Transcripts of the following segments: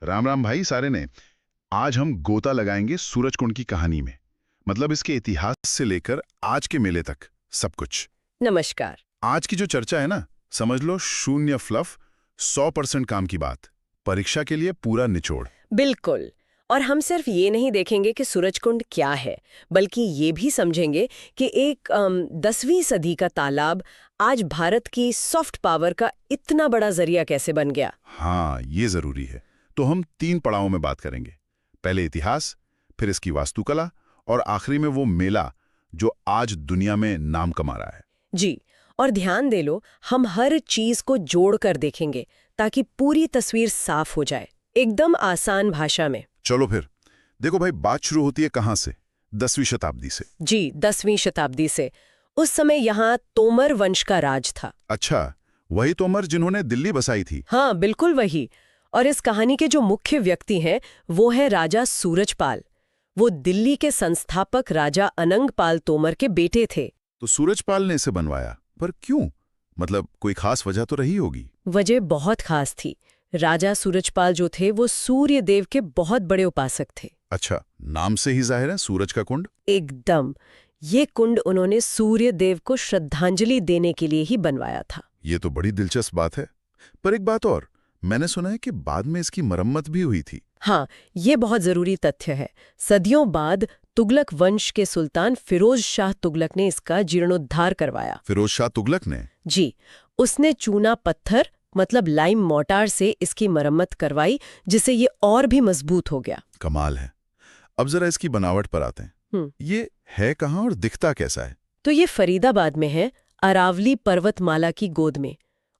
राम राम भाई सारे ने। आज हम गोता लगाएंगे सूरजकुंड की कहानी में। मतलब इसके इतिहास से लेकर आज के मेले तक सब कुछ। नमस्कार। आज की जो चर्चा है ना, समझ लो शून्य फ्लफ, 100% काम की बात। परीक्षा के लिए पूरा निचोड़। बिल्कुल। और हम सिर्फ ये नहीं देखेंगे कि सूरजकुंड क्या है, बल्कि ये भी समझेंगे कि एक 10वीं सदी का तालाब आज भारत की सॉफ्ट पावर का इतना बड़ा जरिया कैसे बन गया। हाँ, ये जरूरी है। तो हम 3 पड़ावों में बात करेंगे। पहले इतिहास, फिर इसकी वास्तुकला, और आखिरी में वो मेला जो आज दुनिया में नाम कमा रहा है। जी। और ध्यान दे लो, हम हर चीज को जोड़कर देखेंगे ताकि पूरी तस्वीर साफ हो जाए, एकदम आसान भाषा में। चलो फिर देखो भाई, बात शुरू होती है कहाँ से? 10वीं शताब्दी से। जी, 10वीं शताब्दी से। उस समय यहाँ तोमर वंश का राज था। अच्छा, वही तोमर जिन्होंने दिल्ली बसाई थी। हाँ, बिल्कुल वही। और इस कहानी के जो मुख्य व्यक्ति हैं वो है राजा सूरजपाल। वो दिल्ली के संस्थापक राजा अनंगपाल तोमर के बेटे थे। तो सूरजपाल ने इसे बनवाया, पर क्यों? मतलब कोई खास वजह तो रही होगी। वजह बहुत खास थी। राजा सूरजपाल जो थे वो सूर्य देव के बहुत बड़े उपासक थे। अच्छा, नाम से ही जाहिर है, सूरज का कुंड। एकदम। ये कुंड उन्होंने सूर्य देव को श्रद्धांजलि देने के लिए ही बनवाया था। ये तो बड़ी दिलचस्प बात है। पर एक बात और, मैंने सुना है कि बाद में इसकी मरम्मत भी हुई थी। हाँ, ये बहुत जरूरी तथ्य है। सदियों बाद तुगलक वंश के सुल्तान फिरोज शाह तुगलक ने इसका जीर्णोद्धार करवाया। फिरोज शाह तुगलक ने? जी। उसने चूना पत्थर मतलब लाइम मोर्टार से इसकी मरम्मत करवाई, जिससे ये और भी मजबूत हो गया। कमाल है। अब जरा इसकी बनावट पर आते हैं। ये है कहाँ और दिखता कैसा है? तो ये फरीदाबाद में है, अरावली पर्वतमाला की गोद में।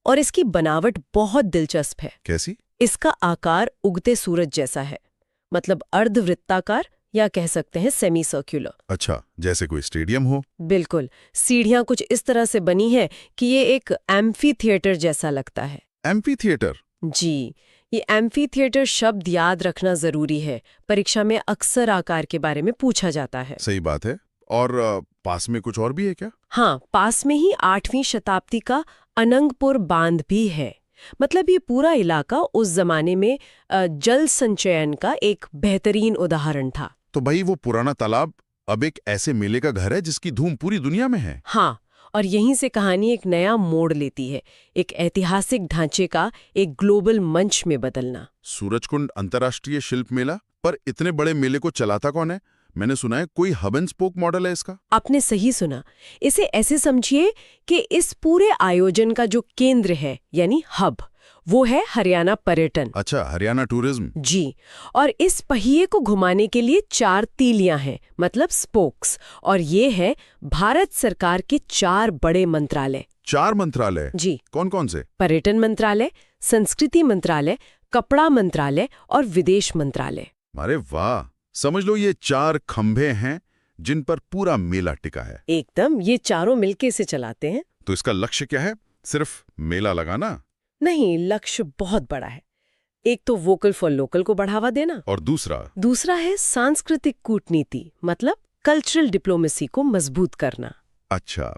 और इसकी बनावट बहुत दिलचस्प है। कैसी? इसका आकार उगते सूरज जैसा है, मतलब अर्धवृत्ताकार या कह सकते हैं सेमी सर्कुलर। अच्छा, जैसे कोई स्टेडियम हो। बिल्कुल। सीढ़ियां कुछ इस तरह से बनी है कि ये एक एम्फी थिएटर जैसा लगता है। Amphitheatre? जी। ये एम्फी थिएटर शब्द याद रखना जरूरी है। परीक्षा में अक्सर आकार के बारे में पूछा जाता है। सही बात है। और पास में कुछ और भी है क्या? हाँ, पास में ही 8वीं शताब्दी का अनंगपुर बांध भी है। मतलब ये पूरा इलाका उस जमाने में जल संचयन का एक बेहतरीन उदाहरण था। तो भाई वो पुराना तालाब अब एक ऐसे मेले का घर है जिसकी धूम पूरी दुनिया में है। हाँ, और यहीं से कहानी एक नया मोड़ लेती है, एक ऐतिहासिक ढांचे का एक ग्लोबल मंच में बदलना। सूरजकुंड अंतर्राष्ट्रीय शिल्प मेला, पर इतने बड़े मेले को चलाता कौन है? मैंने सुना है कोई हब एंड स्पोक मॉडल है इसका। आपने सही सुना। इसे ऐसे समझिए कि इस पूरे आयोजन का जो केंद्र है यानी हब, वो है हरियाणा पर्यटन। अच्छा, हरियाणा टूरिज्म। जी। और इस पहिए को घुमाने के लिए 4 तीलियां हैं, मतलब स्पोक्स। और ये है भारत सरकार के 4 बड़े मंत्रालय। 4 मंत्रालय? जी। कौन कौन से? पर्यटन मंत्रालय, संस्कृति मंत्रालय, कपड़ा मंत्रालय और विदेश मंत्रालय। अरे वाह! समझ लो ये 4 खंभे हैं जिन पर पूरा मेला टिका है। एकदम। ये चारों मिलके इसे चलाते हैं। तो इसका लक्ष्य क्या है? सिर्फ मेला लगाना? नहीं, लक्ष्य बहुत बड़ा है। एक तो वोकल फॉर लोकल को बढ़ावा देना, और दूसरा है सांस्कृतिक कूटनीति, मतलब कल्चरल डिप्लोमेसी को मजबूत करना। अच्छा,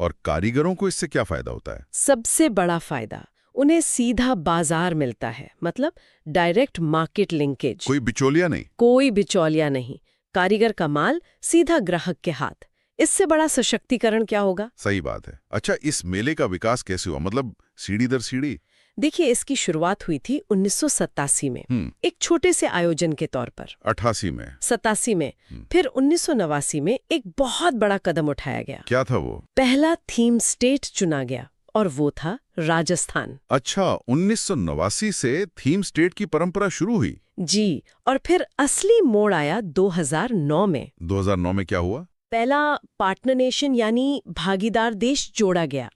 और कारीगरों को इससे क्या फायदा होता है? सबसे बड़ा फायदा, उन्हें सीधा बाजार मिलता है, मतलब डायरेक्ट मार्केट लिंकेज। कोई बिचौलिया नहीं? कोई बिचौलिया नहीं। कारीगर का माल सीधा ग्राहक के हाथ। इससे बड़ा सशक्तिकरण क्या होगा? सही बात है। अच्छा, इस मेले का विकास कैसे हुआ? मतलब सीढ़ी दर सीढ़ी? देखिए, इसकी शुरुआत हुई थी 1987 में, एक छोटे से आयोजन के तौर पर। 88 में? 87 में। फिर 1989 में एक बहुत बड़ा कदम उठाया गया। क्या था वो? पहला थीम स्टेट चुना गया, और वो था राजस्थान। अच्छा, 1989 से थीम स्टेट की परंपरा शुरू हुई? जी। और फिर असली मोड़ आया 2009 में। 2009 में क्या हुआ? पहला पार्टनर नेशन यानी भागीदार देश जोड़ा गया,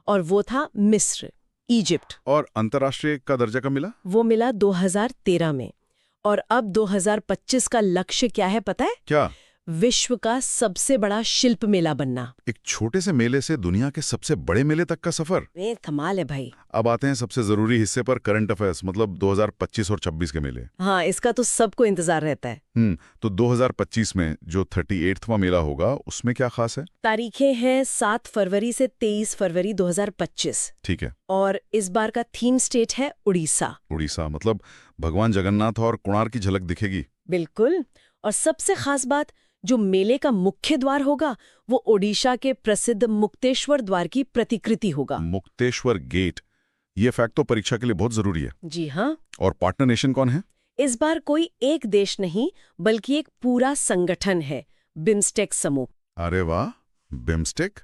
और वो था मिस्र, इजिप्ट। और अंतर्राष्ट्रीय का दर्जा कब मिला? वो मिला 2013 में। और अब 2025 का लक्ष्य क्या है पता है? क्या? विश्व का सबसे बड़ा शिल्प मेला बनना। एक छोटे से मेले से दुनिया के सबसे बड़े मेले तक का सफर। वे कमाल है भाई। अब आते हैं सबसे जरूरी हिस्से पर, करंट अफेयर्स, मतलब 2025 और 26 के मेले। हाँ, इसका तो सबको इंतजार रहता है। तो 2025 में जो 38वां मेला होगा उसमें क्या खास है? तारीखें हैं 7 फरवरी से 23 फरवरी 2025। ठीक है। और इस बार का थीम स्टेट है उड़ीसा। उड़ीसा मतलब भगवान जगन्नाथ और कोणार्क की झलक दिखेगी। बिल्कुल। और सबसे खास बात, जो मेले का मुख्य द्वार होगा वो ओडिशा के प्रसिद्ध मुक्तेश्वर द्वार की प्रतिकृति होगा। मुक्तेश्वर गेट, ये फैक्ट तो परीक्षा के लिए बहुत जरूरी है। जी हाँ। और पार्टनर नेशन कौन है? इस बार कोई एक देश नहीं बल्कि एक पूरा संगठन है, बिम्स्टेक समूह। अरे वाह, बिम्स्टेक,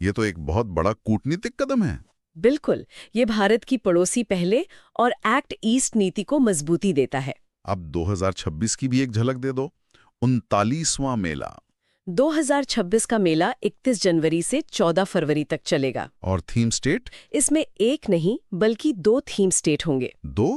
ये तो एक बहुत बड़ा कूटनीतिक कदम है। बिल्कुल, ये भारत की पड़ोसी पहले और एक्ट ईस्ट नीति को मजबूती देता है। अब 2026 की भी एक झलक दे दो। 39वां मेला। 2026 का मेला 31 जनवरी से 14 फरवरी तक चलेगा। और थीम स्टेट? इसमें एक नहीं बल्कि 2 थीम स्टेट होंगे। 2?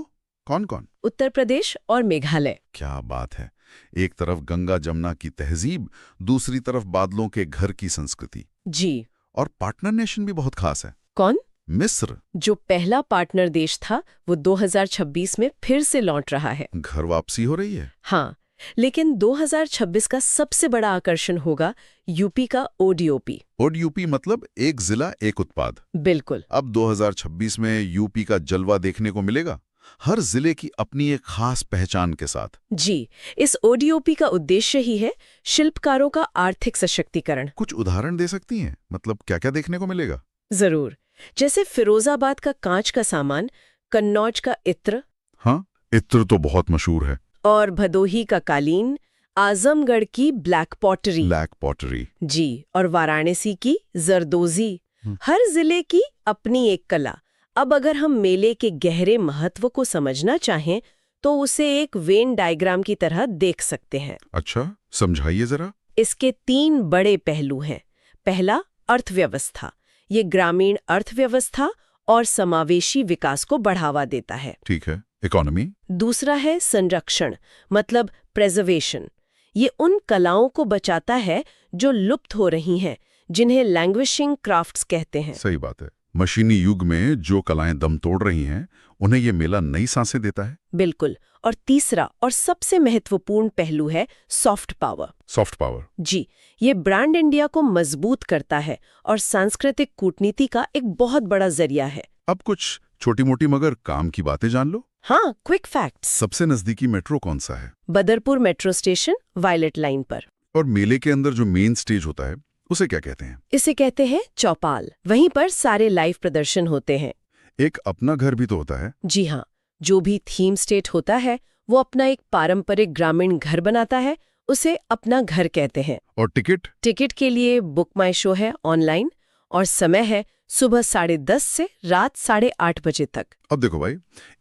कौन कौन? उत्तर प्रदेश और मेघालय। क्या बात है, एक तरफ गंगा जमुना की तहजीब, दूसरी तरफ बादलों के घर की संस्कृति। जी। और पार्टनर नेशन भी बहुत खास है। कौन? मिस्र। जो पहला पार्टनर देश था वो 2026 में फिर से लौट रहा है। घर वापसी हो रही है। हाँ, लेकिन 2026 का सबसे बड़ा आकर्षण होगा यूपी का ओडीओपी। ओडीयूपी मतलब एक जिला एक उत्पाद। बिल्कुल। अब 2026 में यूपी का जलवा देखने को मिलेगा, हर जिले की अपनी एक खास पहचान के साथ। जी, इस ओडीओपी का उद्देश्य ही है शिल्पकारों का आर्थिक सशक्तिकरण। कुछ उदाहरण दे सकती हैं? मतलब क्या क्या देखने को मिलेगा? जरूर। जैसे फिरोजाबाद का कांच का सामान, कन्नौज का इत्र। हाँ, इत्र तो बहुत मशहूर है। और भदोही का कालीन, आजमगढ़ की ब्लैक पॉटरी। Black pottery. जी, और वाराणसी की जरदोजी। हर जिले की अपनी एक कला। अब अगर हम मेले के गहरे महत्व को समझना चाहें तो उसे एक वेन डायग्राम की तरह देख सकते हैं। अच्छा, समझाइए जरा। इसके 3 बड़े पहलू हैं। पहला, अर्थव्यवस्था। ये ग्रामीण अर्थव्यवस्था और समावेशी विकास को बढ़ावा देता है। ठीक है, इकोनॉमी। दूसरा है संरक्षण, मतलब प्रेजर्वेशन। ये उन कलाओं को बचाता है जो लुप्त हो रही हैं, जिन्हें लैंग्विशिंग क्राफ्ट्स कहते हैं। सही बात है, मशीनी युग में जो कलाएं दम तोड़ रही हैं उन्हें ये मेला नई सांसें देता है। बिल्कुल। और तीसरा और सबसे महत्वपूर्ण पहलू है सॉफ्ट पावर। Soft power. जी, ये ब्रांड इंडिया को मजबूत करता है और सांस्कृतिक कूटनीति का एक बहुत बड़ा जरिया है। अब कुछ छोटी मोटी मगर काम की बातें जान लो। हाँ, क्विक फैक्ट्स। सबसे नजदीकी मेट्रो कौन सा है? Badarpur metro station, violet line पर। और मेले के अंदर जो मेन स्टेज होता है उसे क्या कहते हैं? इसे कहते हैं चौपाल। वहीं पर सारे लाइव प्रदर्शन होते हैं। एक अपना घर भी तो होता है। जी हाँ, जो भी थीम स्टेट होता है वो अपना एक पारंपरिक ग्रामीण घर बनाता है, उसे अपना घर कहते हैं। और टिकट? टिकट के लिए बुक माई शो है ऑनलाइन, और समय है सुबह 10:30 से रात 8:30 बजे तक। अब देखो भाई,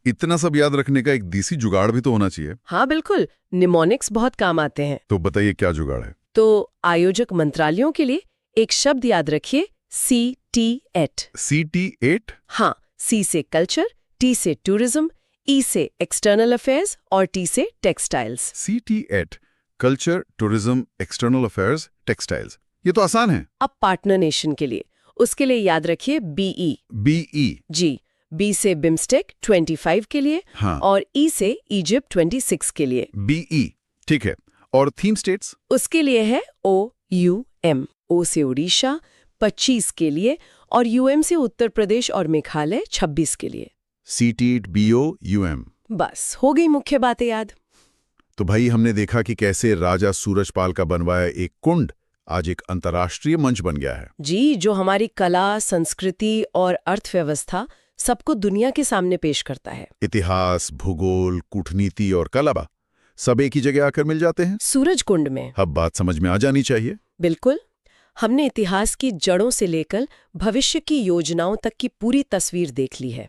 इतना सब याद रखने का एक देसी जुगाड़ भी तो होना चाहिए। हाँ बिल्कुल, निमोनिक्स बहुत काम आते हैं। तो बताइए क्या जुगाड़ है? तो आयोजक मंत्रालयों के लिए एक शब्द याद रखिए, CT8। CT8? हाँ, C से कल्चर, T से टूरिज्म, E से एक्सटर्नल अफेयर्स और T से textiles. CT8, culture, tourism, external affairs, textiles. ये तो आसान है। अब पार्टनर नेशन के लिए, उसके लिए याद रखिए BE। BE? जी, B से बिम्स्टेक 25 के लिए। हाँ। और E से इजिप्ट 26 के लिए। BE, ठीक है। और थीम स्टेट्स? उसके लिए है OUM। O से उड़ीसा 25 के लिए और UM से उत्तर प्रदेश और मेघालय 26 के लिए। CT8, BO, UM। बस हो गई मुख्य बातें याद। तो भाई हमने देखा कि कैसे राजा सूरजपाल का बनवाया एक कुंड आज एक अंतर्राष्ट्रीय मंच बन गया है। जी, जो हमारी कला, संस्कृति और अर्थव्यवस्था सबको दुनिया के सामने पेश करता है। इतिहास, भूगोल, कूटनीति और कला सब एक ही जगह आकर मिल जाते हैं सूरज कुंड में। अब बात समझ में आ जानी चाहिए। बिल्कुल। हमने इतिहास की जड़ों से लेकर भविष्य की योजनाओं तक की पूरी तस्वीर देख ली है,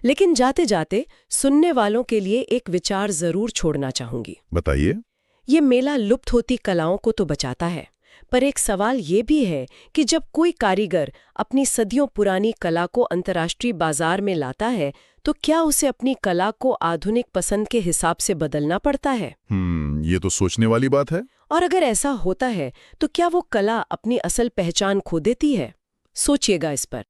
लेकिन जाते जाते सुनने वालों के लिए एक विचार जरूर छोड़ना चाहूंगी। बताइए। ये मेला लुप्त होती कलाओं को तो बचाता है, पर एक सवाल ये भी है कि जब कोई कारीगर अपनी सदियों पुरानी कला को अंतर्राष्ट्रीय बाजार में लाता है तो क्या उसे अपनी कला को आधुनिक पसंद के हिसाब से बदलना पड़ता है? ये तो सोचने वाली बात है। और अगर ऐसा होता है तो क्या वो कला अपनी असल पहचान खो देती है? सोचिएगा इस पर।